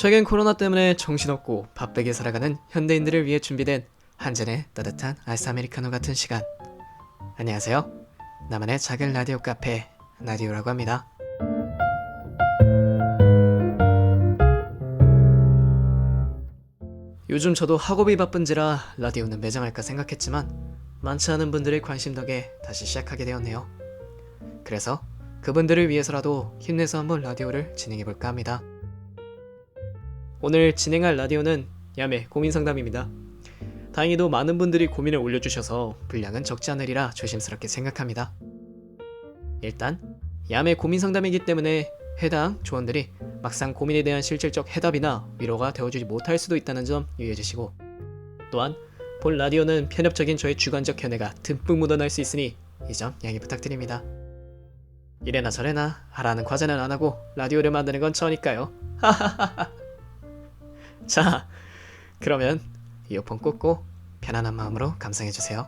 최근 코로나 때문에 정신없고 바쁘게 살아가는 현대인들을 위해 준비된 한 잔의 따뜻한 아이스 아메리카노 같은 시간. 안녕하세요. 나만의 작은 라디오 카페 라디오라고 합니다. 요즘 저도 학업이 바쁜지라 라디오는 매장할까 생각했지만 많지 않은 분들의 관심 덕에 다시 시작하게 되었네요. 그래서 그분들을 위해서라도 힘내서 한번 라디오를 진행해볼까 합니다. 오늘 진행할 라디오는 야매 고민상담입니다. 다행히도 많은 분들이 고민을 올려주셔서 분량은 적지 않으리라 조심스럽게 생각합니다. 일단 야매 고민상담이기 때문에 해당 조언들이 막상 고민에 대한 실질적 해답이나 위로가 되어주지 못할 수도 있다는 점 유의해주시고, 또한 본 라디오는 편협적인 저의 주관적 견해가 듬뿍 묻어날 수 있으니 이 점 양해 부탁드립니다. 이래나 저래나 하라는 과제는 안하고 라디오를 만드는 건 저니까요. 자, 그러면 이어폰 꽂고 편안한 마음으로 감상해주세요.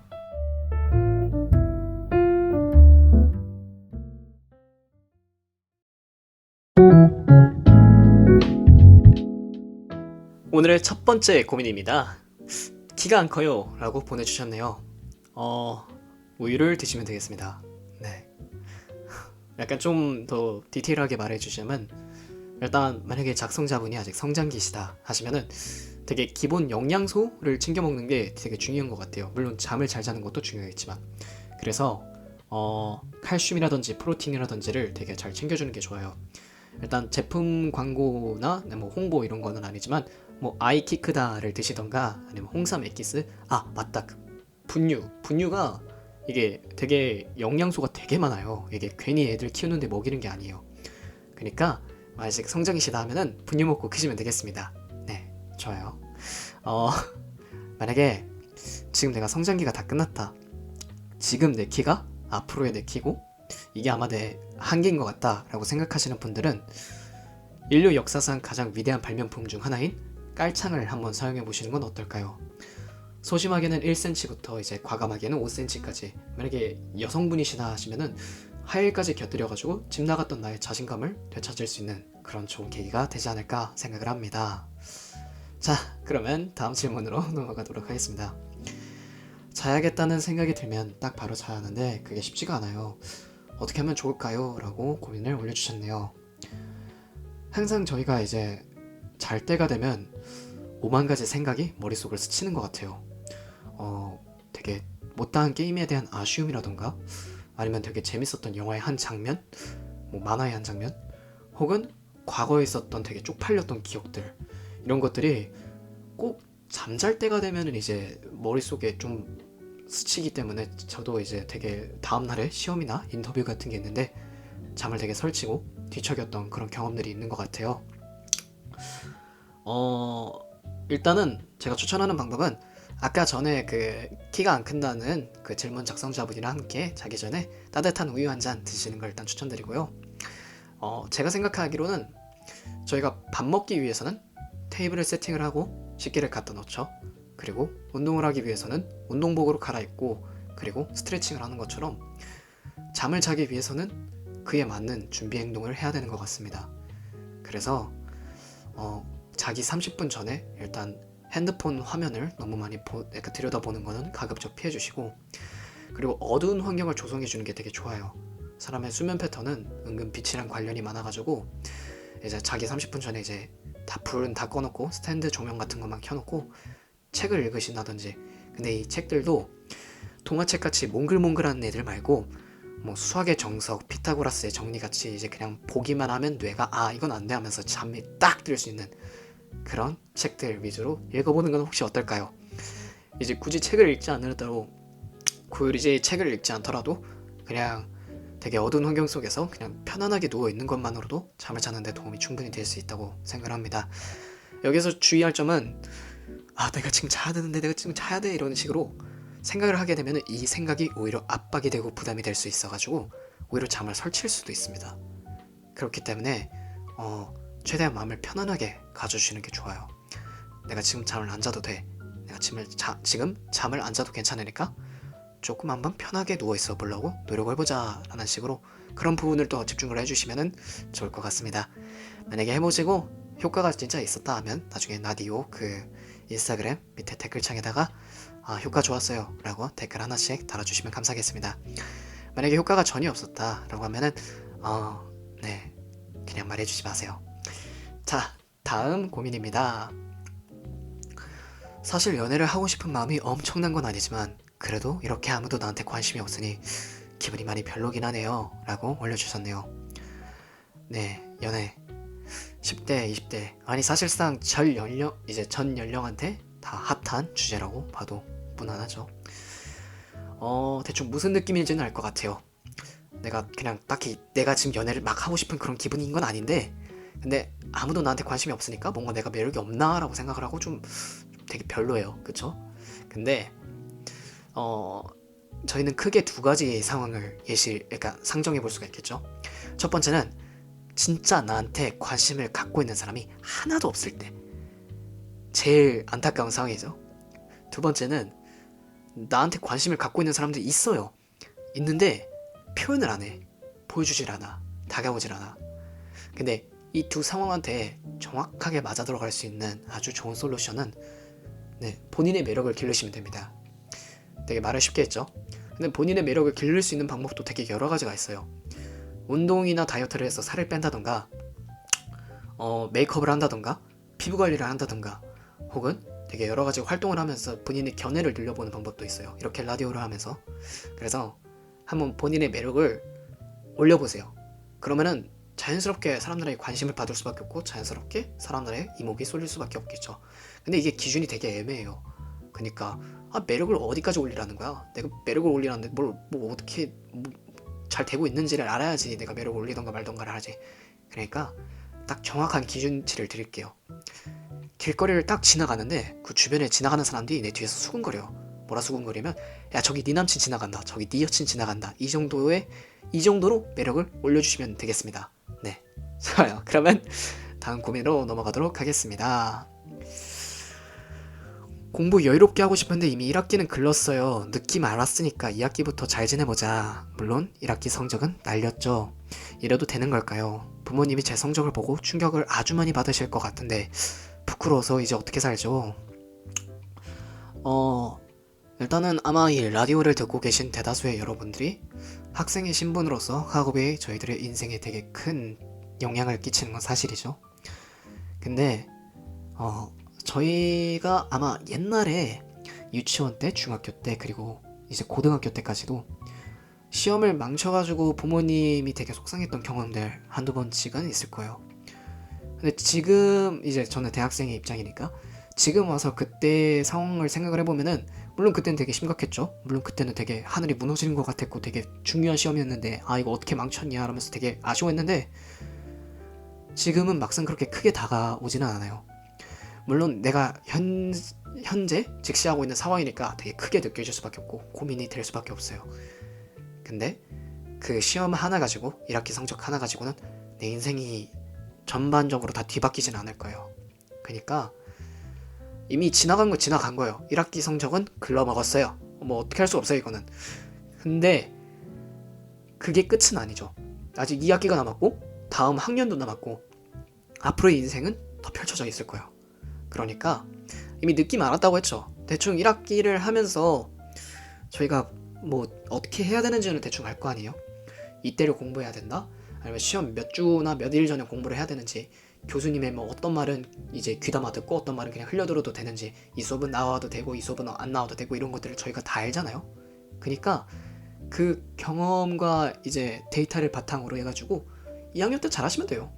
오늘의 첫 번째 고민입니다. 키가 안 커요 라고 보내주셨네요. 우유를 드시면 되겠습니다. 네. 약간 좀 더 디테일하게 말해주시면, 일단 만약에 작성자분이 아직 성장기시다 하시면은 되게 기본 영양소를 챙겨 먹는 게 되게 중요한 것 같아요. 물론 잠을 잘 자는 것도 중요하겠지만, 그래서 칼슘이라든지 프로틴이라든지를 되게 잘 챙겨주는 게 좋아요. 일단 제품 광고나 뭐 홍보 이런 거는 아니지만 뭐 아이키크다를 드시던가 아니면 홍삼 엑기스, 맞다, 분유가 이게 되게 영양소가 되게 많아요. 이게 괜히 애들 키우는데 먹이는 게 아니에요. 그러니까 아직 성장이시다 하면은 분유 먹고 크시면 되겠습니다. 네, 좋아요. 만약에 지금 내가 성장기가 다 끝났다, 지금 내 키가 앞으로의 내 키고 이게 아마 내 한계인 것 같다 라고 생각하시는 분들은 인류 역사상 가장 위대한 발명품 중 하나인 깔창을 한번 사용해 보시는 건 어떨까요? 소심하게는 1cm부터 이제 과감하게는 5cm까지, 만약에 여성분이시다 하시면은 하일까지 곁들여가지고 집 나갔던 나의 자신감을 되찾을 수 있는 그런 좋은 계기가 되지 않을까 생각을 합니다. 자, 그러면 다음 질문으로 넘어가도록 하겠습니다. 자야겠다는 생각이 들면 딱 바로 자야 하는데 그게 쉽지가 않아요. 어떻게 하면 좋을까요? 라고 고민을 올려주셨네요. 항상 저희가 이제 잘 때가 되면 오만 가지 생각이 머릿속을 스치는 것 같아요. 되게 못다한 게임에 대한 아쉬움이라던가, 아니면 되게 재밌었던 영화의 한 장면, 뭐 만화의 한 장면, 혹은 과거에 있었던 되게 쪽팔렸던 기억들, 이런 것들이 꼭 잠잘 때가 되면은 이제 머릿속에 좀 스치기 때문에, 저도 이제 되게 다음날에 시험이나 인터뷰 같은 게 있는데 잠을 되게 설치고 뒤척였던 그런 경험들이 있는 것 같아요. 일단은 제가 추천하는 방법은 아까 전에 그 키가 안 큰다는 그 질문 작성자분이랑 함께 자기 전에 따뜻한 우유 한 잔 드시는 걸 일단 추천드리고요. 제가 생각하기로는 저희가 밥 먹기 위해서는 테이블을 세팅을 하고 식기를 갖다 놓죠. 그리고 운동을 하기 위해서는 운동복으로 갈아입고 그리고 스트레칭을 하는 것처럼 잠을 자기 위해서는 그에 맞는 준비 행동을 해야 되는 것 같습니다. 그래서 자기 30분 전에 일단 핸드폰 화면을 너무 많이 들여다보는 거는 가급적 피해주시고, 그리고 어두운 환경을 조성해주는 게 되게 좋아요. 사람의 수면 패턴은 은근 빛이랑 관련이 많아가지고 이제 자기 30분 전에 이제 불은 다 꺼놓고 스탠드 조명 같은 것만 켜놓고 책을 읽으신다든지. 근데 이 책들도 동화책 같이 몽글몽글한 애들 말고 뭐 수학의 정석, 피타고라스의 정리같이 이제 그냥 보기만 하면 뇌가 이건 안 돼 하면서 잠이 딱 들 수 있는 그런 책들 위주로 읽어보는 건 혹시 어떨까요? 이제 굳이 책을 읽지 않으더라도, 이제 책을 읽지 않더라도 그냥 되게 어두운 환경 속에서 그냥 편안하게 누워있는 것만으로도 잠을 자는데 도움이 충분히 될 수 있다고 생각합니다. 여기서 주의할 점은 내가 지금 자야 되는데, 내가 지금 자야 돼, 이런 식으로 생각을 하게 되면 이 생각이 오히려 압박이 되고 부담이 될 수 있어가지고 오히려 잠을 설칠 수도 있습니다. 그렇기 때문에 최대한 마음을 편안하게 가져주시는 게 좋아요. 내가 지금 잠을 안 자도 돼, 내가 지금 잠을 안 자도 괜찮으니까 조금 한번 편하게 누워있어 보려고 노력을 해보자 라는 식으로 그런 부분을 또 집중을 해주시면 좋을 것 같습니다. 만약에 해보시고 효과가 진짜 있었다 하면 나중에 라디오 그 인스타그램 밑에 댓글창에다가 효과 좋았어요 라고 댓글 하나씩 달아주시면 감사하겠습니다. 만약에 효과가 전혀 없었다 라고 하면은 네, 그냥 말해주지 마세요. 자, 다음 고민입니다. 사실 연애를 하고 싶은 마음이 엄청난 건 아니지만 그래도 이렇게 아무도 나한테 관심이 없으니 기분이 많이 별로긴 하네요 라고 올려주셨네요. 네, 연애 10대, 20대 아니 사실상 전 연령한테 다 핫한 주제라고 봐도 무난하죠. 대충 무슨 느낌인지는 알 것 같아요. 내가 그냥 딱히 내가 지금 연애를 막 하고 싶은 그런 기분인 건 아닌데 근데 아무도 나한테 관심이 없으니까 뭔가 내가 매력이 없나 라고 생각을 하고 좀 되게 별로예요. 그쵸? 근데 저희는 크게 두 가지 상황을 그러니까 상정해 볼 수가 있겠죠. 첫 번째는 진짜 나한테 관심을 갖고 있는 사람이 하나도 없을 때 제일 안타까운 상황이죠. 두 번째는 나한테 관심을 갖고 있는 사람들이 있어요. 있는데 표현을 안 해. 보여주질 않아. 다가오질 않아. 근데 이 두 상황한테 정확하게 맞아 들어갈 수 있는 아주 좋은 솔루션은 본인의 매력을 기르시면 됩니다. 되게 말을 쉽게 했죠. 근데 본인의 매력을 기를 수 있는 방법도 되게 여러 가지가 있어요. 운동이나 다이어트를 해서 살을 뺀다던가 메이크업을 한다던가 피부 관리를 한다던가 혹은 되게 여러 가지 활동을 하면서 본인의 견해를 늘려보는 방법도 있어요. 이렇게 라디오를 하면서. 그래서 한번 본인의 매력을 올려보세요. 그러면은 자연스럽게 사람들에게 관심을 받을 수밖에 없고 자연스럽게 사람들의 이목이 쏠릴 수밖에 없겠죠. 근데 이게 기준이 되게 애매해요. 그러니까 매력을 어디까지 올리라는 거야? 내가 매력을 올리라는데 뭐 어떻게 잘 되고 있는지를 알아야지 내가 매력을 올리던가 말던가를 하지. 그러니까 딱 정확한 기준치를 드릴게요. 길거리를 딱 지나가는데 그 주변에 지나가는 사람들이 내 뒤에서 수근거려. 뭐라 수근거리면 야 저기 네 남친 지나간다. 저기 네 여친 지나간다. 이 정도로 매력을 올려주시면 되겠습니다. 네. 좋아요. 그러면 다음 고민으로 넘어가도록 하겠습니다. 공부 여유롭게 하고 싶은데 이미 1학기는 글렀어요. 느낌 알았으니까 2학기부터 잘 지내보자. 물론 1학기 성적은 날렸죠. 이래도 되는 걸까요? 부모님이 제 성적을 보고 충격을 아주 많이 받으실 것 같은데 부끄러워서 이제 어떻게 살죠? 일단은 아마 이 라디오를 듣고 계신 대다수의 여러분들이 학생의 신분으로서 학업이 저희들의 인생에 되게 큰 영향을 끼치는 건 사실이죠. 근데 저희가 아마 옛날에 유치원 때, 중학교 때, 그리고 이제 고등학교 때까지도 시험을 망쳐가지고 부모님이 되게 속상했던 경험들 한두 번씩은 있을 거예요. 근데 지금 이제 저는 대학생의 입장이니까 지금 와서 그때 상황을 생각을 해보면은 물론 그때는 되게 심각했죠. 물론 그때는 되게 하늘이 무너지는 것 같았고 되게 중요한 시험이었는데 이거 어떻게 망쳤냐 하면서 되게 아쉬워했는데 지금은 막상 그렇게 크게 다가오지는 않아요. 물론 내가 현재 직시하고 있는 상황이니까 되게 크게 느껴질 수밖에 없고 고민이 될 수밖에 없어요. 근데 그 시험 하나 가지고 1학기 성적 하나 가지고는 내 인생이 전반적으로 다 뒤바뀌진 않을 거예요. 그러니까 이미 지나간 거 지나간 거예요. 1학기 성적은 글러먹었어요. 뭐 어떻게 할 수 없어요 이거는. 근데 그게 끝은 아니죠. 아직 2학기가 남았고 다음 학년도 남았고 앞으로의 인생은 더 펼쳐져 있을 거예요. 그러니까 이미 느낌 알았다고 했죠. 대충 1학기를 하면서 저희가 뭐 어떻게 해야 되는지는 대충 알 거 아니에요. 이때를 공부해야 된다? 아니면 시험 몇 주나 몇 일 전에 공부를 해야 되는지, 교수님의 뭐 어떤 말은 이제 귀담아 듣고 어떤 말은 그냥 흘려들어도 되는지, 이 수업은 나와도 되고 이 수업은 안 나와도 되고 이런 것들을 저희가 다 알잖아요. 그러니까 그 경험과 이제 데이터를 바탕으로 해가지고 2학년 때 잘하시면 돼요.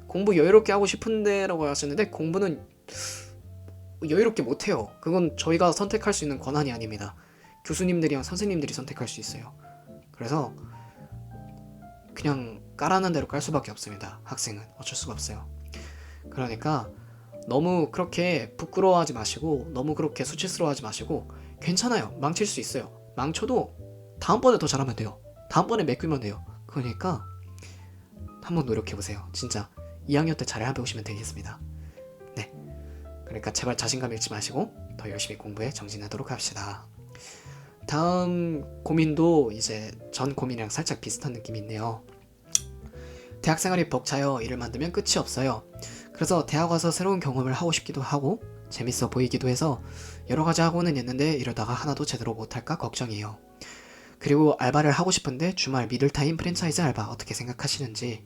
공부 여유롭게 하고 싶은데 라고 하셨는데 공부는 여유롭게 못해요. 그건 저희가 선택할 수 있는 권한이 아닙니다. 교수님들이랑 선생님들이 선택할 수 있어요. 그래서 그냥 까라는 대로 깔 수밖에 없습니다. 학생은 어쩔 수가 없어요. 그러니까 너무 그렇게 부끄러워하지 마시고 너무 그렇게 수치스러워하지 마시고 괜찮아요. 망칠 수 있어요. 망쳐도 다음번에 더 잘하면 돼요. 다음번에 메꾸면 돼요. 그러니까 한번 노력해보세요. 진짜 2학년 때 잘 해보시면 되겠습니다. 네, 그러니까 제발 자신감 잃지 마시고 더 열심히 공부에 정진하도록 합시다. 다음 고민도 이제 전 고민이랑 살짝 비슷한 느낌이 있네요. 대학생활이 벅차요. 일을 만들면 끝이 없어요. 그래서 대학 와서 새로운 경험을 하고 싶기도 하고 재밌어 보이기도 해서 여러 가지 하고는 있는데 이러다가 하나도 제대로 못할까 걱정이에요. 그리고 알바를 하고 싶은데 주말 미들타임 프랜차이즈 알바 어떻게 생각하시는지.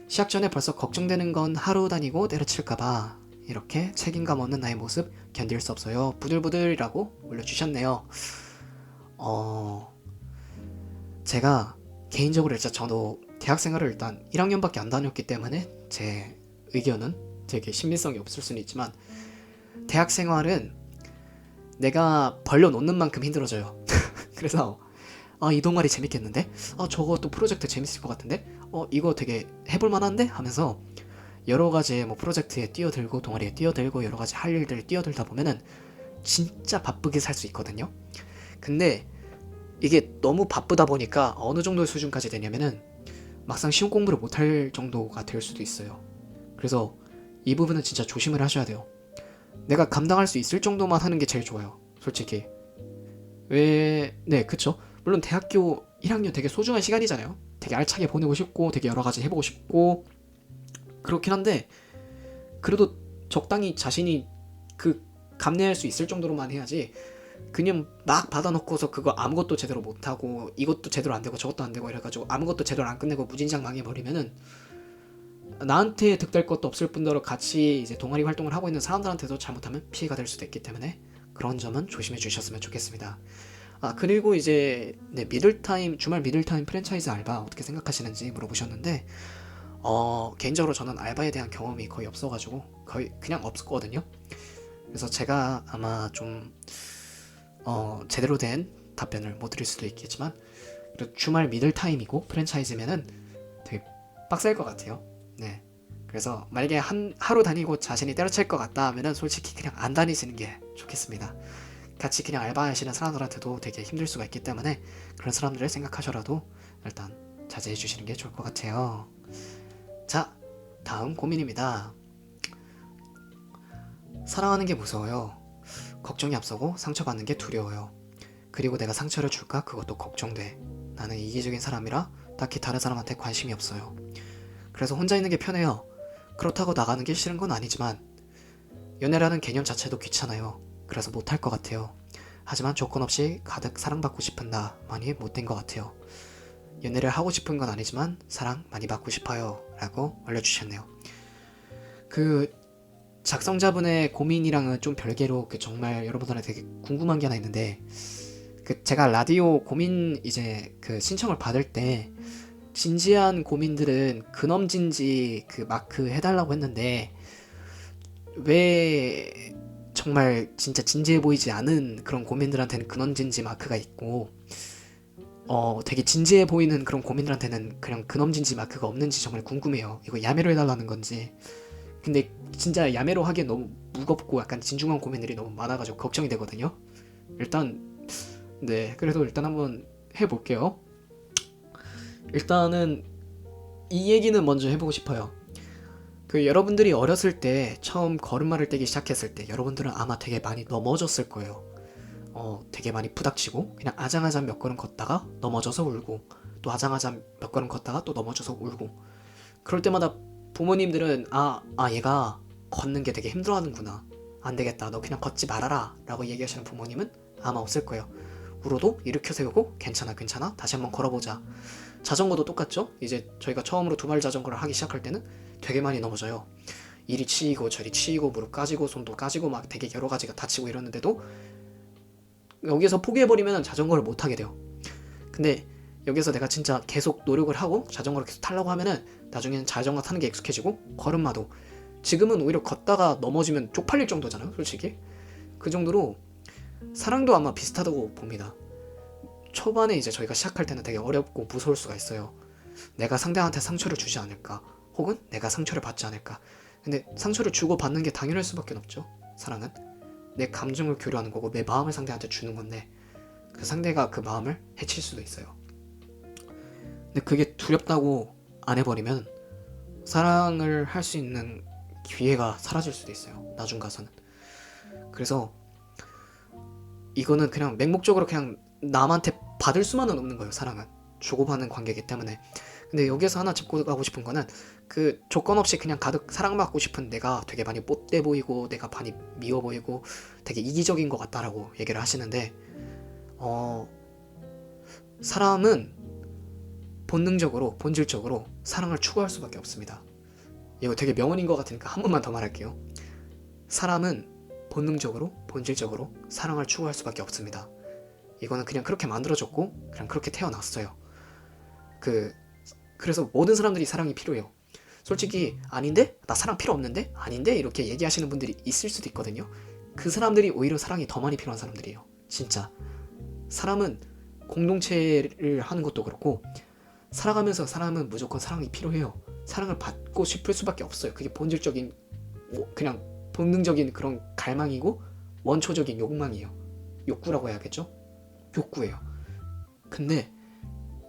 시작 전에 벌써 걱정되는 건 하루 다니고 때려칠까봐. 이렇게 책임감 없는 나의 모습 견딜 수 없어요. 부들부들이라고 올려주셨네요. 어... 제가 개인적으로 일단 저도 대학 생활을 일단 1학년밖에 안 다녔기 때문에 제 의견은 되게 신빙성이 없을 수는 있지만 대학 생활은 내가 벌려놓는 만큼 힘들어져요. 그래서 이 동아리 재밌겠는데? 저거 또 프로젝트 재밌을 것 같은데? 이거 되게 해볼 만한데? 하면서 여러 가지 뭐 프로젝트에 뛰어들고 동아리에 뛰어들고 여러 가지 할 일들 뛰어들다 보면은 진짜 바쁘게 살 수 있거든요. 근데 이게 너무 바쁘다 보니까 어느 정도의 수준까지 되냐면은 막상 시험 공부를 못할 정도가 될 수도 있어요. 그래서 이 부분은 진짜 조심을 하셔야 돼요. 내가 감당할 수 있을 정도만 하는 게 제일 좋아요. 솔직히. 네, 그쵸. 물론 대학교 1학년 되게 소중한 시간이잖아요. 되게 알차게 보내고 싶고 되게 여러 가지 해보고 싶고 그렇긴 한데 그래도 적당히 자신이 그 감내할 수 있을 정도로만 해야지 그냥 막 받아놓고서 그거 아무것도 제대로 못하고 이것도 제대로 안되고 저것도 안되고 이래가지고 아무것도 제대로 안 끝내고 무진장 망해버리면은 나한테 득될 것도 없을 뿐더러 같이 이제 동아리 활동을 하고 있는 사람들한테도 잘못하면 피해가 될 수도 있기 때문에 그런 점은 조심해 주셨으면 좋겠습니다. 그리고 이제 네, 주말 미들타임 프랜차이즈 알바 어떻게 생각하시는지 물어보셨는데 개인적으로 저는 알바에 대한 경험이 거의 없어가지고 거의 그냥 없었거든요. 그래서 제가 아마 좀 제대로 된 답변을 못 드릴 수도 있겠지만 그래도 주말 미들타임이고 프랜차이즈면은 되게 빡셀 것 같아요. 네. 그래서 만약에 하루 다니고 자신이 때려칠 것 같다 하면은 솔직히 그냥 안 다니시는 게 좋겠습니다. 같이 그냥 알바하시는 사람들한테도 되게 힘들 수가 있기 때문에 그런 사람들을 생각하셔라도 일단 자제해 주시는 게 좋을 것 같아요. 자, 다음 고민입니다. 사랑하는 게 무서워요. 걱정이 앞서고 상처받는 게 두려워요. 그리고 내가 상처를 줄까 그것도 걱정돼. 나는 이기적인 사람이라 딱히 다른 사람한테 관심이 없어요. 그래서 혼자 있는 게 편해요. 그렇다고 나가는 게 싫은 건 아니지만 연애라는 개념 자체도 귀찮아요. 그래서 못할 것 같아요. 하지만 조건 없이 가득 사랑받고 싶은 나 많이 못된 것 같아요. 연애를 하고 싶은 건 아니지만 사랑 많이 받고 싶어요. 라고 올려주셨네요. 그 작성자분의 고민이랑은 좀 별개로 정말 여러분들한테 되게 궁금한 게 하나 있는데 제가 라디오 고민 이제 신청을 받을 때 진지한 고민들은 근엄진지 마크 해달라고 했는데 왜 정말 진짜 진지해 보이지 않은 그런 고민들한테는 근엄진지 마크가 있고 되게 진지해 보이는 그런 고민들한테는 그냥 근엄진지 마크가 없는지 정말 궁금해요. 이거 야매로 해달라는 건지. 근데 진짜 야매로 하기엔 너무 무겁고 약간 진중한 고민들이 너무 많아가지고 걱정이 되거든요. 일단 네, 그래도 일단 한번 해볼게요. 일단은 이 얘기는 먼저 해보고 싶어요. 여러분들이 어렸을 때 처음 걸음마를 떼기 시작했을 때 여러분들은 아마 되게 많이 넘어졌을 거예요. 되게 많이 부닥치고 그냥 아장아장 몇 걸음 걷다가 넘어져서 울고 또 아장아장 몇 걸음 걷다가 또 넘어져서 울고 그럴 때마다 부모님들은 얘가 걷는 게 되게 힘들어하는구나. 안 되겠다. 너 그냥 걷지 말아라. 라고 얘기하시는 부모님은 아마 없을 거예요. 울어도 일으켜 세우고 괜찮아 다시 한번 걸어보자. 자전거도 똑같죠? 이제 저희가 처음으로 두발 자전거를 하기 시작할 때는 되게 많이 넘어져요. 이리 치이고 저리 치이고 무릎 까지고 손도 까지고 막 되게 여러 가지가 다치고 이러는데도 여기서 포기해버리면 자전거를 못 타게 돼요. 근데 여기서 내가 진짜 계속 노력을 하고 자전거를 계속 타려고 하면은 나중에는 자전거 타는 게 익숙해지고 걸음마도 지금은 오히려 걷다가 넘어지면 쪽팔릴 정도잖아요. 솔직히 그 정도로 사랑도 아마 비슷하다고 봅니다. 초반에 이제 저희가 시작할 때는 되게 어렵고 무서울 수가 있어요. 내가 상대한테 상처를 주지 않을까 혹은 내가 상처를 받지 않을까. 근데 상처를 주고 받는 게 당연할 수밖에 없죠. 사랑은 내 감정을 교류하는 거고 내 마음을 상대한테 주는 건데 그 상대가 그 마음을 해칠 수도 있어요. 근데 그게 두렵다고 안 해버리면 사랑을 할 수 있는 기회가 사라질 수도 있어요. 나중 가서는. 그래서 이거는 그냥 맹목적으로 그냥 남한테 받을 수만은 없는 거예요. 사랑은 주고받는 관계이기 때문에. 근데 여기서 하나 짚고 가고 싶은 거는 그 조건 없이 그냥 가득 사랑받고 싶은 내가 되게 많이 못돼 보이고 내가 많이 미워 보이고 되게 이기적인 것 같다라고 얘기를 하시는데, 사람은 본능적으로 본질적으로 사랑을 추구할 수밖에 없습니다. 이거 되게 명언인 것 같으니까 한 번만 더 말할게요. 사람은 본능적으로 본질적으로 사랑을 추구할 수밖에 없습니다. 이거는 그냥 그렇게 만들어졌고 그냥 그렇게 태어났어요. 그래서 모든 사람들이 사랑이 필요해요. 솔직히 아닌데? 나 사랑 필요 없는데? 아닌데? 이렇게 얘기하시는 분들이 있을 수도 있거든요. 그 사람들이 오히려 사랑이 더 많이 필요한 사람들이에요. 진짜. 사람은 공동체를 하는 것도 그렇고 살아가면서 사람은 무조건 사랑이 필요해요. 사랑을 받고 싶을 수밖에 없어요. 그게 본질적인 그냥 본능적인 그런 갈망이고 원초적인 욕망이에요. 욕구라고 해야겠죠? 욕구예요. 근데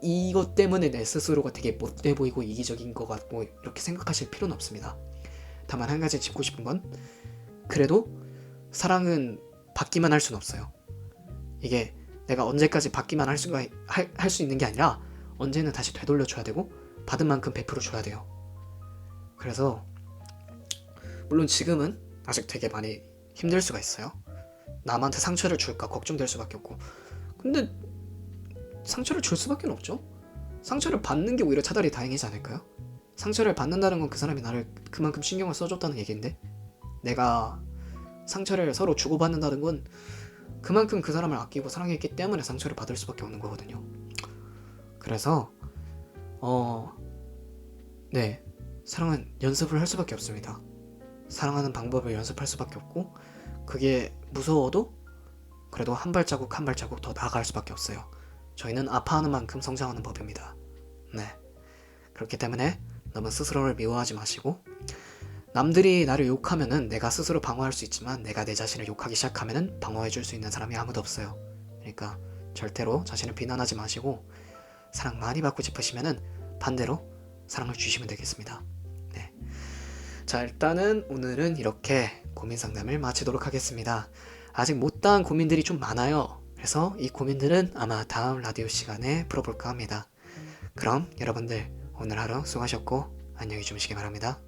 이것 때문에 내 스스로가 되게 못돼 보이고 이기적인 것 같고 이렇게 생각하실 필요는 없습니다. 다만 한 가지 짚고 싶은 건, 그래도 사랑은 받기만 할 수는 없어요. 이게 내가 언제까지 받기만 할 수 있는 게 아니라 언제는 다시 되돌려줘야 되고 받은 만큼 베풀어줘야 돼요. 그래서 물론 지금은 아직 되게 많이 힘들 수가 있어요. 남한테 상처를 줄까 걱정될 수밖에 없고, 근데 상처를 줄 수밖에 없죠. 상처를 받는 게 오히려 차라리 다행이지 않을까요? 상처를 받는다는 건 그 사람이 나를 그만큼 신경을 써줬다는 얘기인데, 내가 상처를 서로 주고받는다는 건 그만큼 그 사람을 아끼고 사랑했기 때문에 상처를 받을 수밖에 없는 거거든요. 그래서 네, 사랑은 연습을 할 수밖에 없습니다. 사랑하는 방법을 연습할 수밖에 없고, 그게 무서워도 그래도 한 발자국 한 발자국 더 나아갈 수밖에 없어요. 저희는 아파하는 만큼 성장하는 법입니다. 네, 그렇기 때문에 너무 스스로를 미워하지 마시고, 남들이 나를 욕하면은 내가 스스로 방어할 수 있지만 내가 내 자신을 욕하기 시작하면은 방어해줄 수 있는 사람이 아무도 없어요. 그러니까 절대로 자신을 비난하지 마시고, 사랑 많이 받고 싶으시면은 반대로 사랑을 주시면 되겠습니다. 네. 자, 일단은 오늘은 이렇게 고민 상담을 마치도록 하겠습니다. 아직 못다한 고민들이 좀 많아요. 그래서 이 고민들은 아마 다음 라디오 시간에 풀어볼까 합니다. 그럼 여러분들 오늘 하루 수고하셨고 안녕히 주무시기 바랍니다.